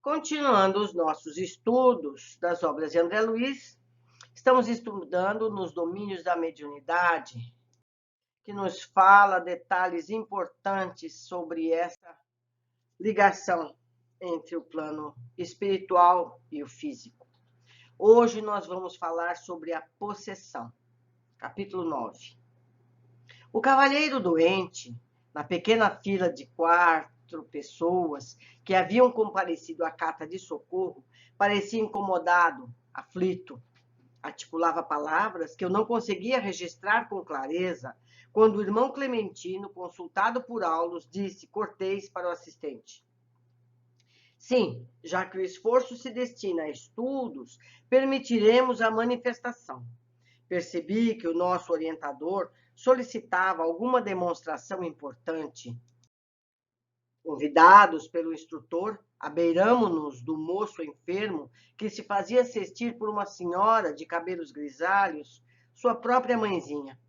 Continuando os nossos estudos das obras de André Luiz, estamos estudando nos domínios da mediunidade, que nos fala detalhes importantes sobre essa ligação entre o plano espiritual e o físico. Hoje nós vamos falar sobre a possessão, capítulo 9. O cavalheiro doente, na pequena fila de 4 pessoas que haviam comparecido à carta de socorro, parecia incomodado, aflito. Articulava palavras que eu não conseguia registrar com clareza, quando o irmão Clementino, consultado por Aulus, disse cortês para o assistente: sim, já que o esforço se destina a estudos, permitiremos a manifestação. Percebi que o nosso orientador solicitava alguma demonstração importante. Convidados pelo instrutor, abeiramo-nos do moço enfermo que se fazia assistir por uma senhora de cabelos grisalhos, sua própria mãezinha.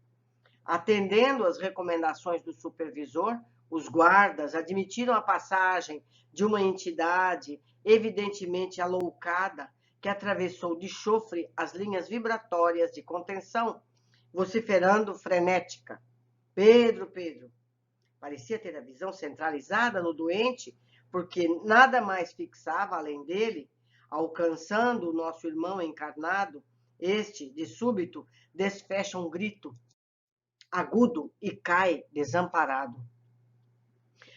Atendendo às recomendações do supervisor, os guardas admitiram a passagem de uma entidade evidentemente aloucada que atravessou de chofre as linhas vibratórias de contenção, vociferando frenética. Pedro, Pedro. Parecia ter a visão centralizada no doente, porque nada mais fixava além dele, alcançando o nosso irmão encarnado. Este, de súbito, desfecha um grito agudo e cai desamparado.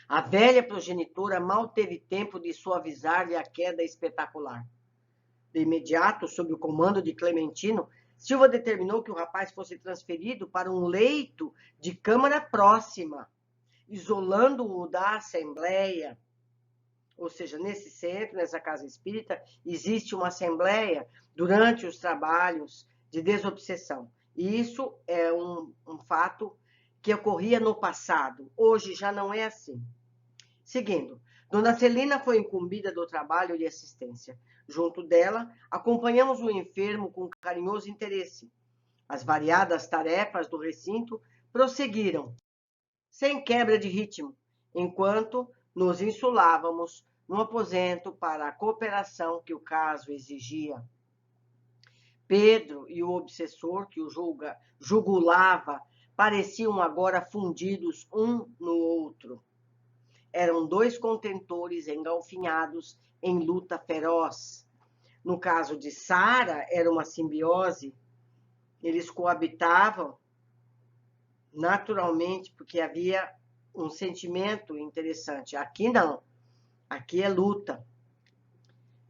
A velha progenitora mal teve tempo de suavizar-lhe a queda espetacular. De imediato, sob o comando de Clementino, Silva determinou que o rapaz fosse transferido para um leito de câmara próxima, isolando-o da assembleia. Ou seja, nesse centro, nessa casa espírita, existe uma assembleia durante os trabalhos de desobsessão. E isso é um fato que ocorria no passado. Hoje já não é assim. Seguindo, Dona Celina foi incumbida do trabalho de assistência. Junto dela, acompanhamos o enfermo com carinhoso interesse. As variadas tarefas do recinto prosseguiram, sem quebra de ritmo, enquanto nos insulávamos no aposento para a cooperação que o caso exigia. Pedro e o obsessor que o jugulava pareciam agora fundidos um no outro. Eram 2 contentores engalfinhados em luta feroz. No caso de Sara, era uma simbiose. Eles coabitavam naturalmente, porque havia um sentimento interessante. Aqui não. Aqui é luta.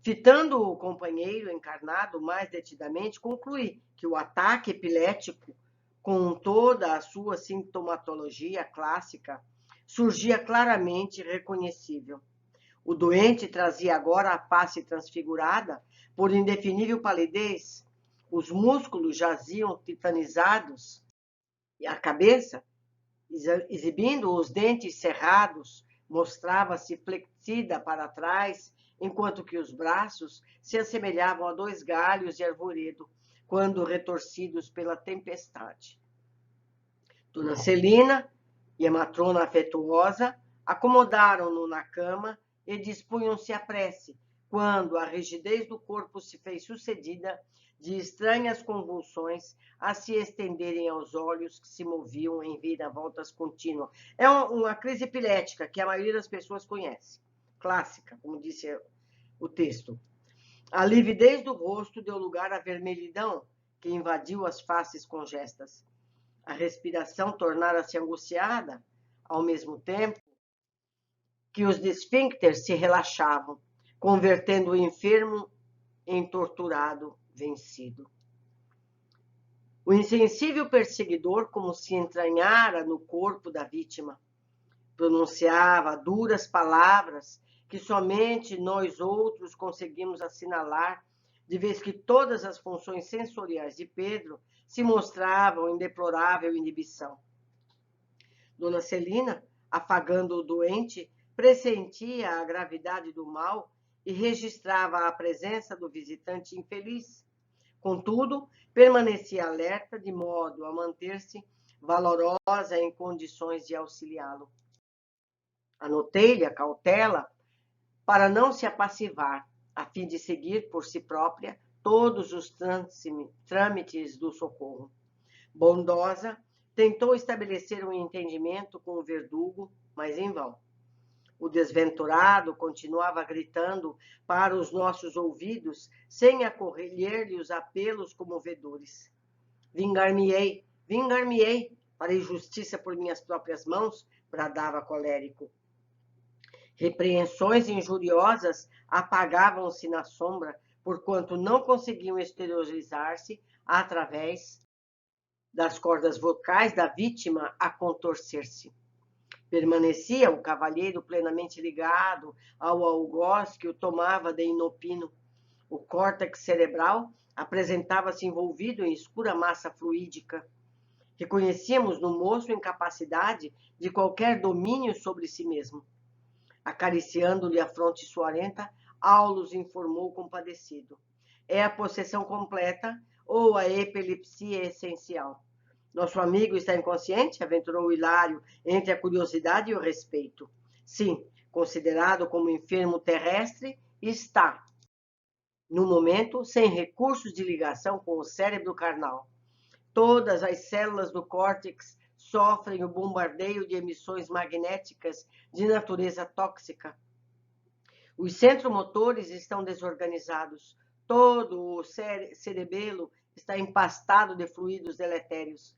Fitando o companheiro encarnado mais detidamente, concluí que o ataque epilético, com toda a sua sintomatologia clássica, surgia claramente reconhecível. O doente trazia agora a face transfigurada por indefinível palidez, os músculos jaziam titanizados e a cabeça, exibindo os dentes cerrados, mostrava-se flexida para trás, enquanto que os braços se assemelhavam a 2 galhos de arvoredo, quando retorcidos pela tempestade. Dona Celina e a matrona afetuosa acomodaram-no na cama e dispunham-se à prece, quando a rigidez do corpo se fez sucedida de estranhas convulsões a se estenderem aos olhos que se moviam em viravoltas contínuas. É uma crise epilética que a maioria das pessoas conhece, clássica, como disse o texto. A lividez do rosto deu lugar à vermelhidão que invadiu as faces congestas. A respiração tornara-se angustiada, ao mesmo tempo que os esfíncteres se relaxavam, convertendo o enfermo em torturado, vencido. O insensível perseguidor, como se entranhara no corpo da vítima, pronunciava duras palavras que somente nós outros conseguimos assinalar, de vez que todas as funções sensoriais de Pedro se mostravam em deplorável inibição. Dona Celina, afagando o doente, pressentia a gravidade do mal e registrava a presença do visitante infeliz. Contudo, permanecia alerta de modo a manter-se valorosa em condições de auxiliá-lo. Anotei-lhe a cautela para não se apassivar, a fim de seguir por si própria todos os trâmites do socorro. Bondosa, tentou estabelecer um entendimento com o verdugo, mas em vão. O desventurado continuava gritando para os nossos ouvidos, sem acolher-lhe os apelos comovedores. Vingar-me-ei, vingar-me-ei, farei justiça por minhas próprias mãos, bradava colérico. Repreensões injuriosas apagavam-se na sombra, porquanto não conseguiam exteriorizar-se através das cordas vocais da vítima a contorcer-se. Permanecia o cavalheiro plenamente ligado ao algoz que o tomava de inopino. O córtex cerebral apresentava-se envolvido em escura massa fluídica. Reconhecíamos no moço incapacidade de qualquer domínio sobre si mesmo. Acariciando-lhe a fronte suarenta, Aulus informou compadecido. É a possessão completa ou a epilepsia essencial. Nosso amigo está inconsciente? Aventurou Hilário, entre a curiosidade e o respeito. Sim, considerado como enfermo terrestre, está, no momento, sem recursos de ligação com o cérebro carnal. Todas as células do córtex sofrem o bombardeio de emissões magnéticas de natureza tóxica. Os centromotores estão desorganizados. Todo o cerebelo está empastado de fluidos deletérios.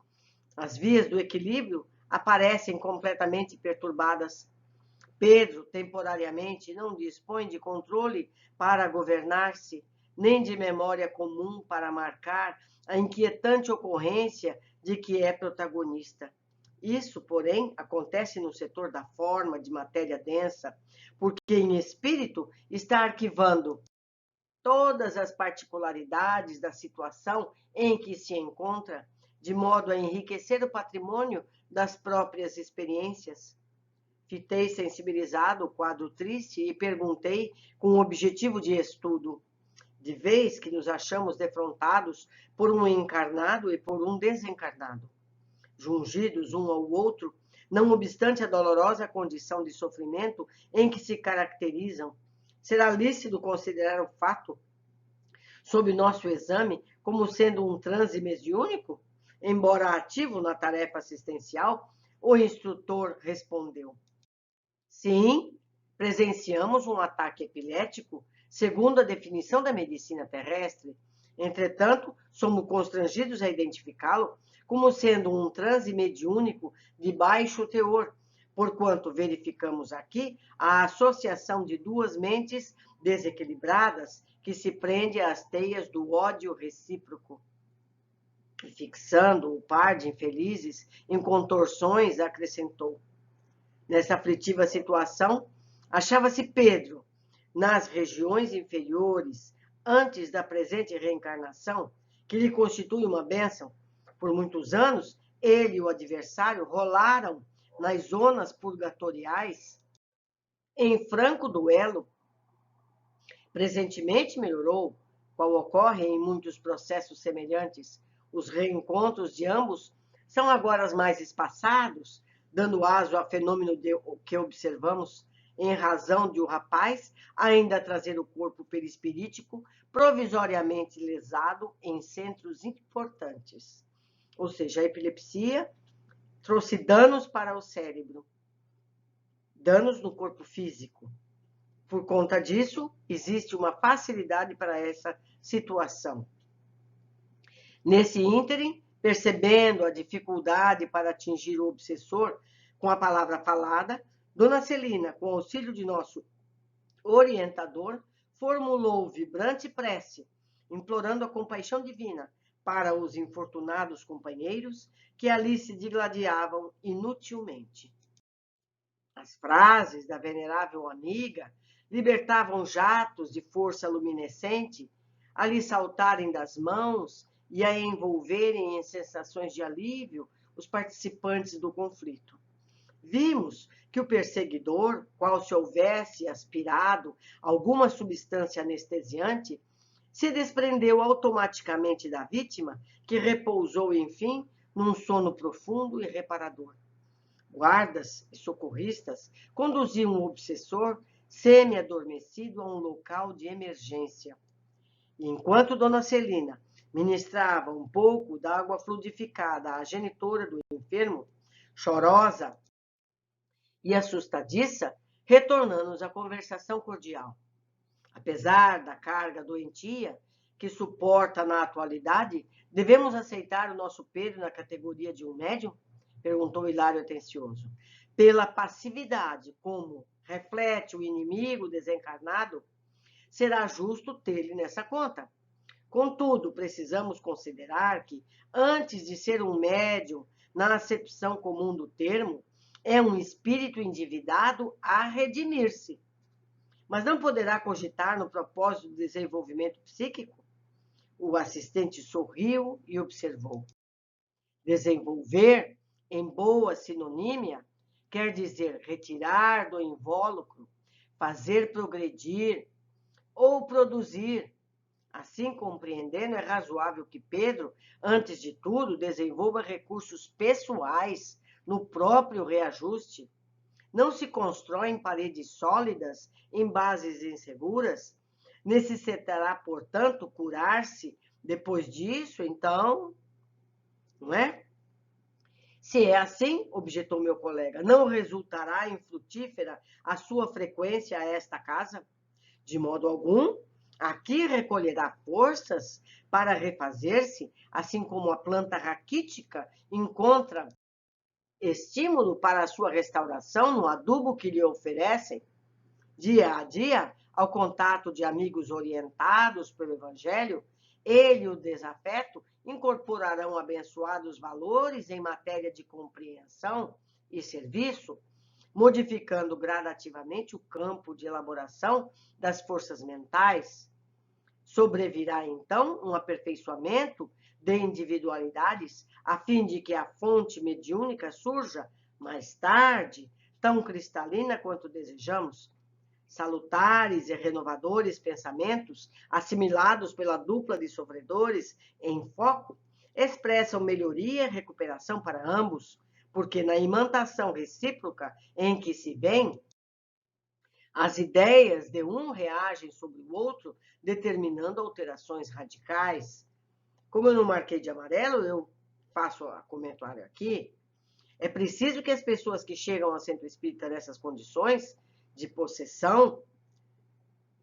As vias do equilíbrio aparecem completamente perturbadas. Pedro, temporariamente, não dispõe de controle para governar-se, nem de memória comum para marcar a inquietante ocorrência de que é protagonista. Isso, porém, acontece no setor da forma de matéria densa, porque em espírito está arquivando todas as particularidades da situação em que se encontra, de modo a enriquecer o patrimônio das próprias experiências. Fitei sensibilizado o quadro triste e perguntei com objetivo de estudo. De vez que nos achamos defrontados por um encarnado e por um desencarnado, jungidos um ao outro, não obstante a dolorosa condição de sofrimento em que se caracterizam, será lícito considerar o fato, sob nosso exame, como sendo um transe mediúnico? Embora ativo na tarefa assistencial, o instrutor respondeu: sim, presenciamos um ataque epilético, segundo a definição da medicina terrestre. Entretanto, somos constrangidos a identificá-lo como sendo um transe mediúnico de baixo teor, porquanto verificamos aqui a associação de duas mentes desequilibradas que se prende às teias do ódio recíproco. E fixando o par de infelizes em contorções, acrescentou: nessa aflitiva situação, achava-se Pedro, nas regiões inferiores, antes da presente reencarnação, que lhe constitui uma bênção. Por muitos anos, ele e o adversário rolaram nas zonas purgatoriais em franco duelo. Presentemente melhorou, qual ocorre em muitos processos semelhantes. Os reencontros de ambos são agora mais espaçados, dando aso a fenômeno que observamos, em razão de o rapaz ainda trazer o corpo perispirítico provisoriamente lesado em centros importantes. Ou seja, a epilepsia trouxe danos para o cérebro, danos no corpo físico. Por conta disso, existe uma facilidade para essa situação. Nesse ínterim, percebendo a dificuldade para atingir o obsessor com a palavra falada, Dona Celina, com auxílio de nosso orientador, formulou vibrante prece, implorando a compaixão divina para os infortunados companheiros que ali se digladiavam inutilmente. As frases da venerável amiga libertavam jatos de força luminescente a lhe saltarem das mãos e a envolverem em sensações de alívio os participantes do conflito. Vimos que o perseguidor, qual se houvesse aspirado alguma substância anestesiante, se desprendeu automaticamente da vítima, que repousou, enfim, num sono profundo e reparador. Guardas e socorristas conduziam o obsessor semi-adormecido, a um local de emergência. E enquanto Dona Celina ministrava um pouco da água fluidificada à genitora do enfermo, chorosa e assustadiça, retornamos à conversação cordial. Apesar da carga doentia que suporta na atualidade, devemos aceitar o nosso Pedro na categoria de um médium? Perguntou Hilário atencioso. Pela passividade, como reflete o inimigo desencarnado, será justo tê-lo nessa conta. Contudo, precisamos considerar que, antes de ser um médium, na acepção comum do termo, é um espírito endividado a redimir-se. Mas não poderá cogitar no propósito do desenvolvimento psíquico? O assistente sorriu e observou. Desenvolver, em boa sinonímia, quer dizer retirar do invólucro, fazer progredir ou produzir. Assim compreendendo, é razoável que Pedro, antes de tudo, desenvolva recursos pessoais no próprio reajuste. Não se constroem paredes sólidas em bases inseguras. Necessitará, portanto, curar-se depois disso, então, não é? Se é assim, objetou meu colega, não resultará infrutífera a sua frequência a esta casa? De modo algum. Aqui recolherá forças para refazer-se, assim como a planta raquítica encontra estímulo para a sua restauração no adubo que lhe oferecem. Dia a dia, ao contato de amigos orientados pelo Evangelho, ele e o desafeto incorporarão abençoados valores em matéria de compreensão e serviço, modificando gradativamente o campo de elaboração das forças mentais. Sobrevirá, então, um aperfeiçoamento de individualidades, a fim de que a fonte mediúnica surja, mais tarde, tão cristalina quanto desejamos. Salutares e renovadores pensamentos, assimilados pela dupla de sofredores em foco, expressam melhoria e recuperação para ambos, porque na imantação recíproca em que se vêem, as ideias de um reagem sobre o outro, determinando alterações radicais. Como eu não marquei de amarelo, eu faço o comentário aqui. É preciso que as pessoas que chegam ao centro espírita nessas condições de possessão,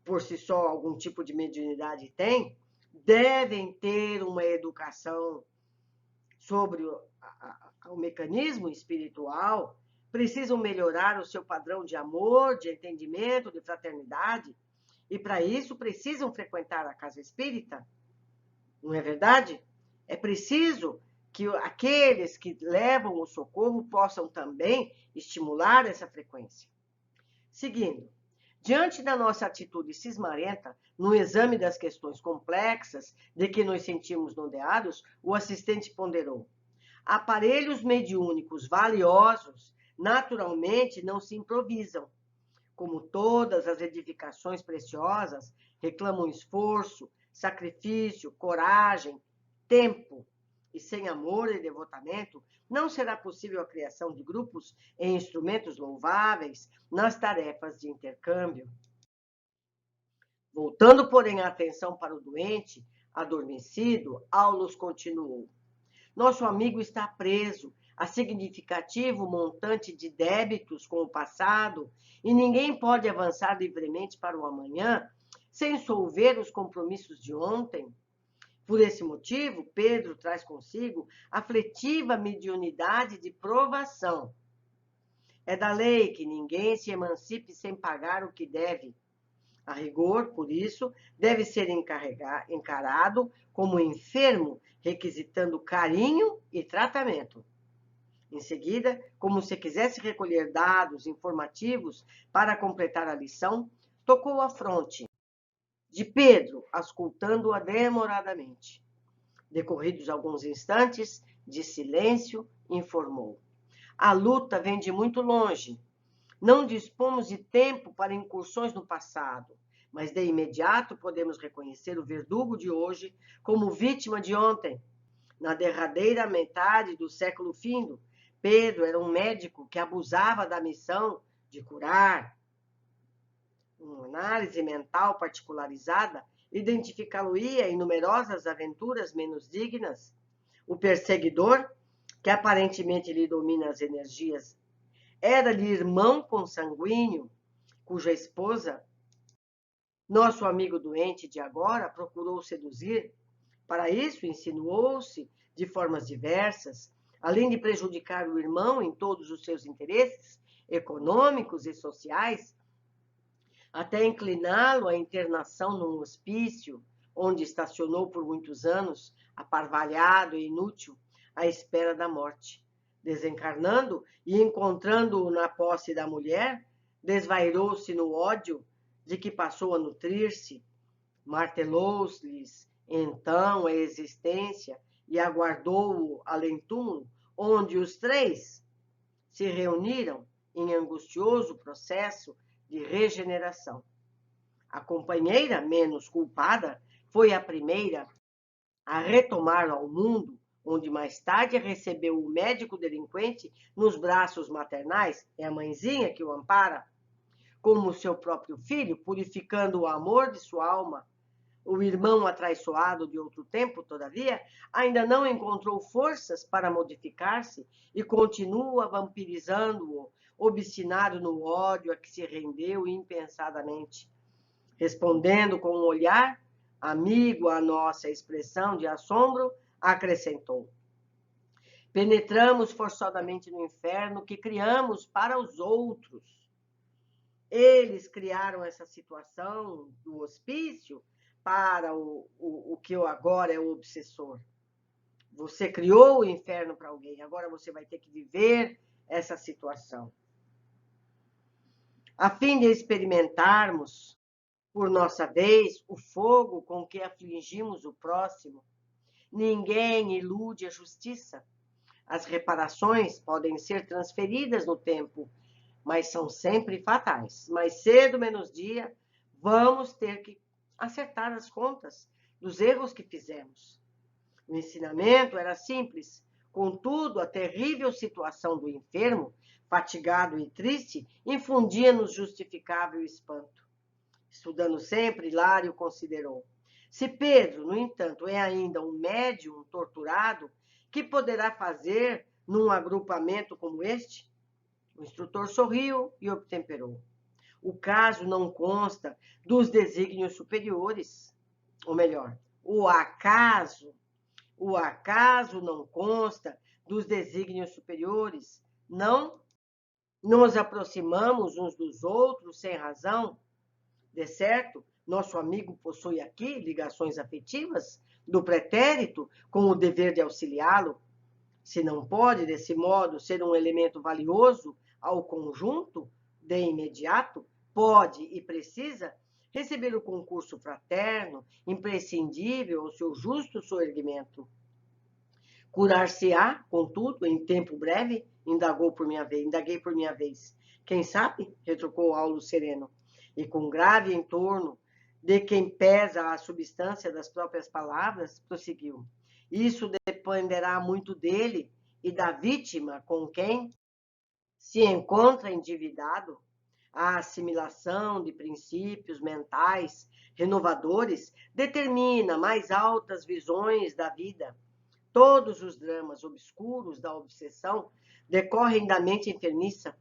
por si só algum tipo de mediunidade tem, devem ter uma educação sobre o mecanismo espiritual, precisam melhorar o seu padrão de amor, de entendimento, de fraternidade, e para isso precisam frequentar a casa espírita, não é verdade? É preciso que aqueles que levam o socorro possam também estimular essa frequência. Seguindo, diante da nossa atitude cismarenta, no exame das questões complexas de que nos sentimos rodeados, o assistente ponderou: aparelhos mediúnicos valiosos, naturalmente, não se improvisam. Como todas as edificações preciosas, reclamam esforço, sacrifício, coragem, tempo. E sem amor e devotamento, não será possível a criação de grupos e instrumentos louváveis nas tarefas de intercâmbio. Voltando, porém, a atenção para o doente, adormecido, Aulus continuou: nosso amigo está preso a significativo montante de débitos com o passado e ninguém pode avançar livremente para o amanhã sem solver os compromissos de ontem. Por esse motivo, Pedro traz consigo aflitiva mediunidade de provação. É da lei que ninguém se emancipe sem pagar o que deve. A rigor, por isso, deve ser encarado como enfermo, requisitando carinho e tratamento. Em seguida, como se quisesse recolher dados informativos para completar a lição, tocou a fronte de Pedro, auscultando-a demoradamente. Decorridos alguns instantes de silêncio, informou: a luta vem de muito longe. Não dispomos de tempo para incursões no passado, mas de imediato podemos reconhecer o verdugo de hoje como vítima de ontem. Na derradeira metade do século findo, Pedro era um médico que abusava da missão de curar. Uma análise mental particularizada identificá-lo-ia em numerosas aventuras menos dignas. O perseguidor, que aparentemente lhe domina as energias, era-lhe irmão consanguíneo, cuja esposa, nosso amigo doente de agora, procurou seduzir. Para isso, insinuou-se de formas diversas, além de prejudicar o irmão em todos os seus interesses econômicos e sociais, até incliná-lo à internação num hospício, onde estacionou por muitos anos, aparvalhado e inútil, à espera da morte. Desencarnando e encontrando-o na posse da mulher, desvairou-se no ódio de que passou a nutrir-se, martelou-lhes então a existência e aguardou-o além-túmulo, onde os três se reuniram em angustioso processo de regeneração. A companheira menos culpada foi a primeira a retomá-lo ao mundo, onde mais tarde recebeu o médico delinquente nos braços maternais, é a mãezinha que o ampara, como seu próprio filho, purificando o amor de sua alma. O irmão atraiçoado de outro tempo, todavia, ainda não encontrou forças para modificar-se e continua vampirizando-o, obstinado no ódio a que se rendeu impensadamente. Respondendo com um olhar amigo à nossa expressão de assombro, acrescentou: penetramos forçosamente no inferno que criamos para os outros. Eles criaram essa situação do hospício para o que agora é o obsessor. Você criou o inferno para alguém, agora você vai ter que viver essa situação. A fim de experimentarmos, por nossa vez, o fogo com que afligimos o próximo, ninguém ilude a justiça. As reparações podem ser transferidas no tempo, mas são sempre fatais. Mais cedo, menos dia, vamos ter que acertar as contas dos erros que fizemos. O ensinamento era simples, contudo, a terrível situação do enfermo, fatigado e triste, infundia-nos justificável espanto. Estudando sempre, Hilário considerou: se Pedro, no entanto, é ainda um médium torturado, que poderá fazer num agrupamento como este? O instrutor sorriu e obtemperou: o caso não consta dos desígnios superiores. Ou melhor, o acaso não consta dos desígnios superiores. Não nos aproximamos uns dos outros sem razão. De certo, nosso amigo possui aqui ligações afetivas do pretérito com o dever de auxiliá-lo. Se não pode, desse modo, ser um elemento valioso ao conjunto, de imediato, pode e precisa receber o concurso fraterno, imprescindível ao seu justo soerguimento. Curar-se-á, contudo, em tempo breve, indaguei por minha vez. Quem sabe? Retrucou Aulo sereno, e com grave entorno de quem pesa a substância das próprias palavras, prosseguiu: isso dependerá muito dele e da vítima com quem se encontra endividado. A assimilação de princípios mentais renovadores determina mais altas visões da vida. Todos os dramas obscuros da obsessão decorrem da mente enfermiça.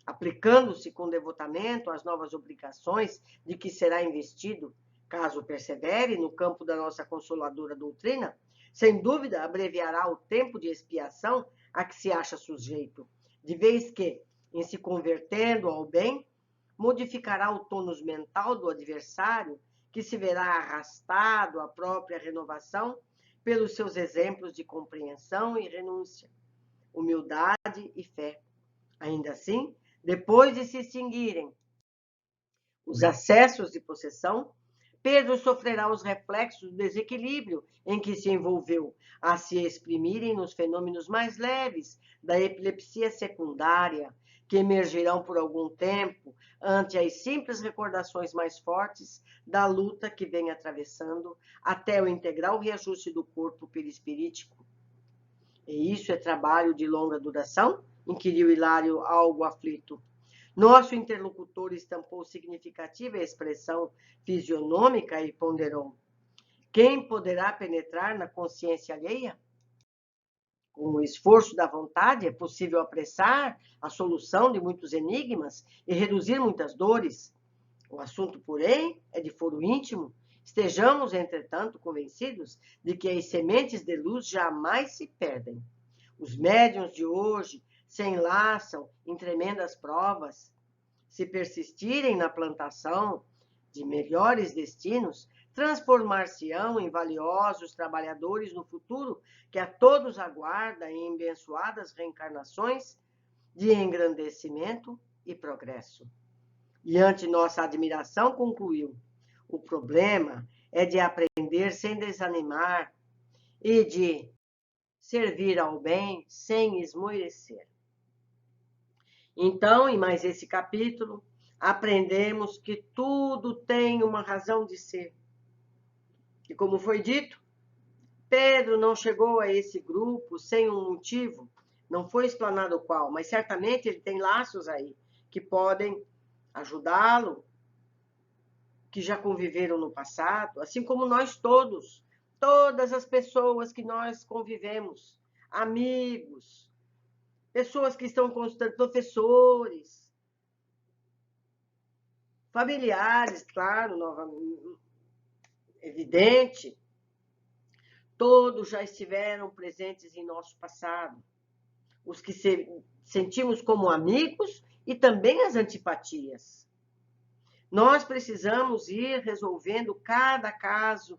Aplicando-se com devotamento às novas obrigações de que será investido, caso persevere no campo da nossa consoladora doutrina, sem dúvida abreviará o tempo de expiação a que se acha sujeito, de vez que, em se convertendo ao bem, modificará o tônus mental do adversário, que se verá arrastado à própria renovação pelos seus exemplos de compreensão e renúncia, humildade e fé. Ainda assim, depois de se extinguirem os acessos de possessão, Pedro sofrerá os reflexos do desequilíbrio em que se envolveu, a se exprimirem nos fenômenos mais leves da epilepsia secundária, que emergirão por algum tempo ante as simples recordações mais fortes da luta que vem atravessando até o integral reajuste do corpo perispirítico. E isso é trabalho de longa duração? Inquiriu Hilário, algo aflito. Nosso interlocutor estampou significativa expressão fisionômica e ponderou: quem poderá penetrar na consciência alheia? Com o esforço da vontade, é possível apressar a solução de muitos enigmas e reduzir muitas dores. O assunto, porém, é de foro íntimo. Estejamos, entretanto, convencidos de que as sementes de luz jamais se perdem. Os médiuns de hoje se enlaçam em tremendas provas. Se persistirem na plantação de melhores destinos, transformar-se-ão em valiosos trabalhadores no futuro que a todos aguarda em abençoadas reencarnações de engrandecimento e progresso. E ante nossa admiração concluiu: o problema é de aprender sem desanimar e de servir ao bem sem esmorecer. Então, em mais esse capítulo, aprendemos que tudo tem uma razão de ser. E como foi dito, Pedro não chegou a esse grupo sem um motivo, não foi explanado qual, mas certamente ele tem laços aí que podem ajudá-lo, que já conviveram no passado, assim como nós todos, todas as pessoas que nós convivemos, amigos, pessoas que estão constantes, professores, familiares, claro, novamente, evidente, todos já estiveram presentes em nosso passado. Os que sentimos como amigos e também as antipatias. Nós precisamos ir resolvendo cada caso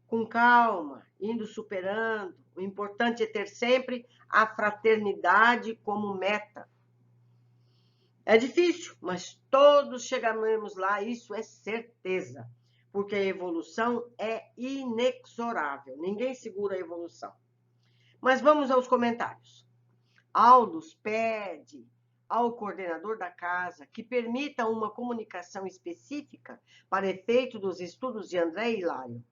com calma, indo superando. O importante é ter sempre a fraternidade como meta. É difícil, mas todos chegaremos lá, isso é certeza, porque a evolução é inexorável, ninguém segura a evolução. Mas vamos aos comentários. Aldous pede ao coordenador da casa que permita uma comunicação específica para efeito dos estudos de André e Hilário.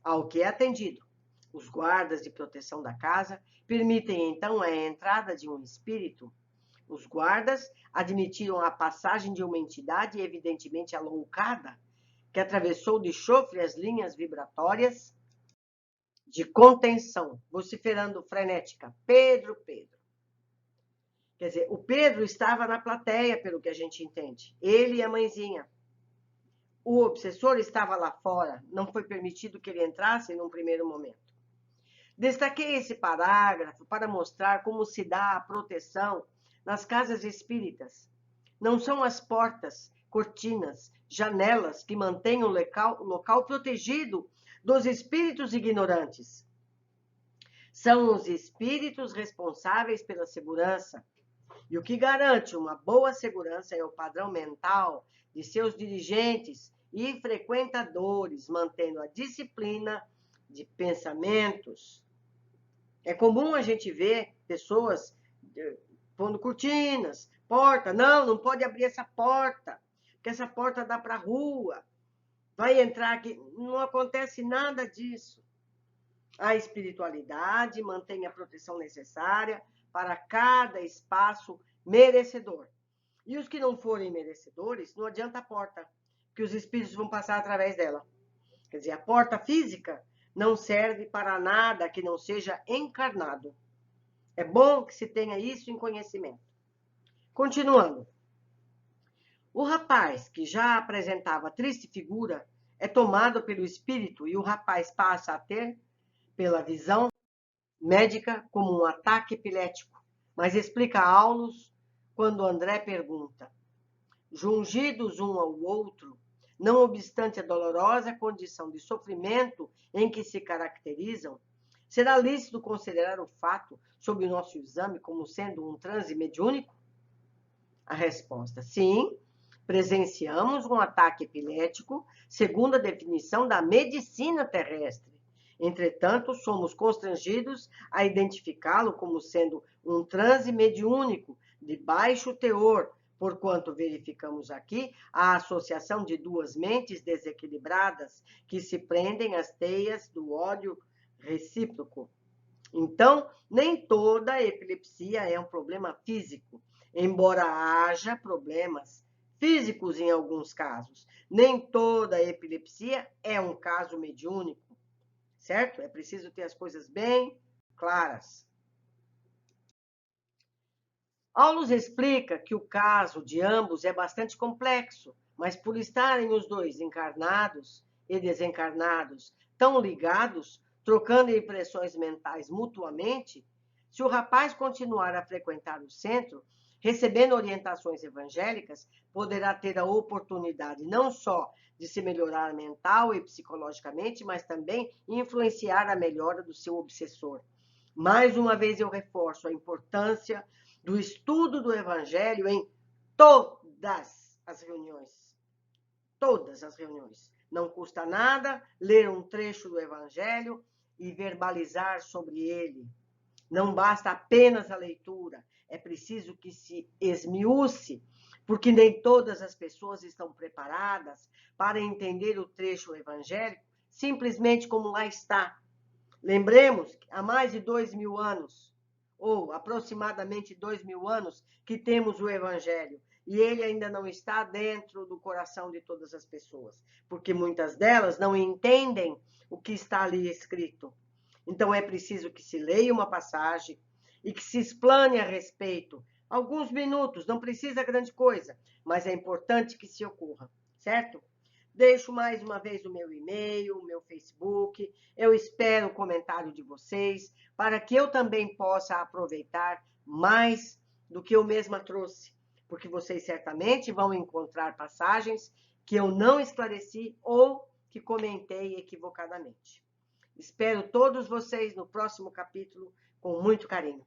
Ao que é atendido. Os guardas de proteção da casa permitem então a entrada de um espírito. Os guardas admitiram a passagem de uma entidade evidentemente aloucada, que atravessou de chofre as linhas vibratórias de contenção, vociferando frenética: Pedro, Pedro. Quer dizer, o Pedro estava na plateia, pelo que a gente entende. Ele e a mãezinha. O obsessor estava lá fora, não foi permitido que ele entrasse num primeiro momento. Destaquei esse parágrafo para mostrar como se dá a proteção nas casas espíritas. Não são as portas, cortinas, janelas que mantêm o local protegido dos espíritos ignorantes. São os espíritos responsáveis pela segurança. E o que garante uma boa segurança é o padrão mental de seus dirigentes e frequentadores, mantendo a disciplina de pensamentos. É comum a gente ver pessoas pondo cortinas, porta. Não pode abrir essa porta, porque essa porta dá para a rua. Vai entrar aqui. Não acontece nada disso. A espiritualidade mantém a proteção necessária para cada espaço merecedor. E os que não forem merecedores, não adianta a porta, que os espíritos vão passar através dela. Quer dizer, a porta física não serve para nada que não seja encarnado. É bom que se tenha isso em conhecimento. Continuando. O rapaz, que já apresentava triste figura, é tomado pelo espírito e o rapaz passa a ter, pela visão médica, como um ataque epilético. Mas explica a Aulus quando André pergunta: jungidos um ao outro, não obstante a dolorosa condição de sofrimento em que se caracterizam, será lícito considerar o fato, sob o nosso exame, como sendo um transe mediúnico? A resposta: sim, presenciamos um ataque epilético, segundo a definição da medicina terrestre. Entretanto, somos constrangidos a identificá-lo como sendo um transe mediúnico de baixo teor, porquanto verificamos aqui a associação de duas mentes desequilibradas que se prendem às teias do ódio recíproco. Então, nem toda epilepsia é um problema físico. embora haja problemas físicos em alguns casos. Nem toda epilepsia é um caso mediúnico, certo? É preciso ter as coisas bem claras. Aulus explica que o caso de ambos é bastante complexo, mas por estarem os dois encarnados e desencarnados tão ligados, trocando impressões mentais mutuamente, se o rapaz continuar a frequentar o centro, recebendo orientações evangélicas, poderá ter a oportunidade não só de se melhorar mental e psicologicamente, mas também influenciar a melhora do seu obsessor. Mais uma vez eu reforço a importância do estudo do Evangelho em todas as reuniões. Todas as reuniões. Não custa nada ler um trecho do Evangelho e verbalizar sobre ele. Não basta apenas a leitura, é preciso que se esmiúce, porque nem todas as pessoas estão preparadas para entender o trecho evangélico simplesmente como lá está. Lembremos que há mais de 2.000 anos, ou aproximadamente 2.000 anos, que temos o Evangelho. E ele ainda não está dentro do coração de todas as pessoas, porque muitas delas não entendem o que está ali escrito. Então é preciso que se leia uma passagem e que se explane a respeito. Alguns minutos, não precisa grande coisa, mas é importante que se ocorra, certo? Deixo mais uma vez o meu e-mail, o meu Facebook. Eu espero o comentário de vocês para que eu também possa aproveitar mais do que eu mesma trouxe, porque vocês certamente vão encontrar passagens que eu não esclareci ou que comentei equivocadamente. Espero todos vocês no próximo capítulo com muito carinho.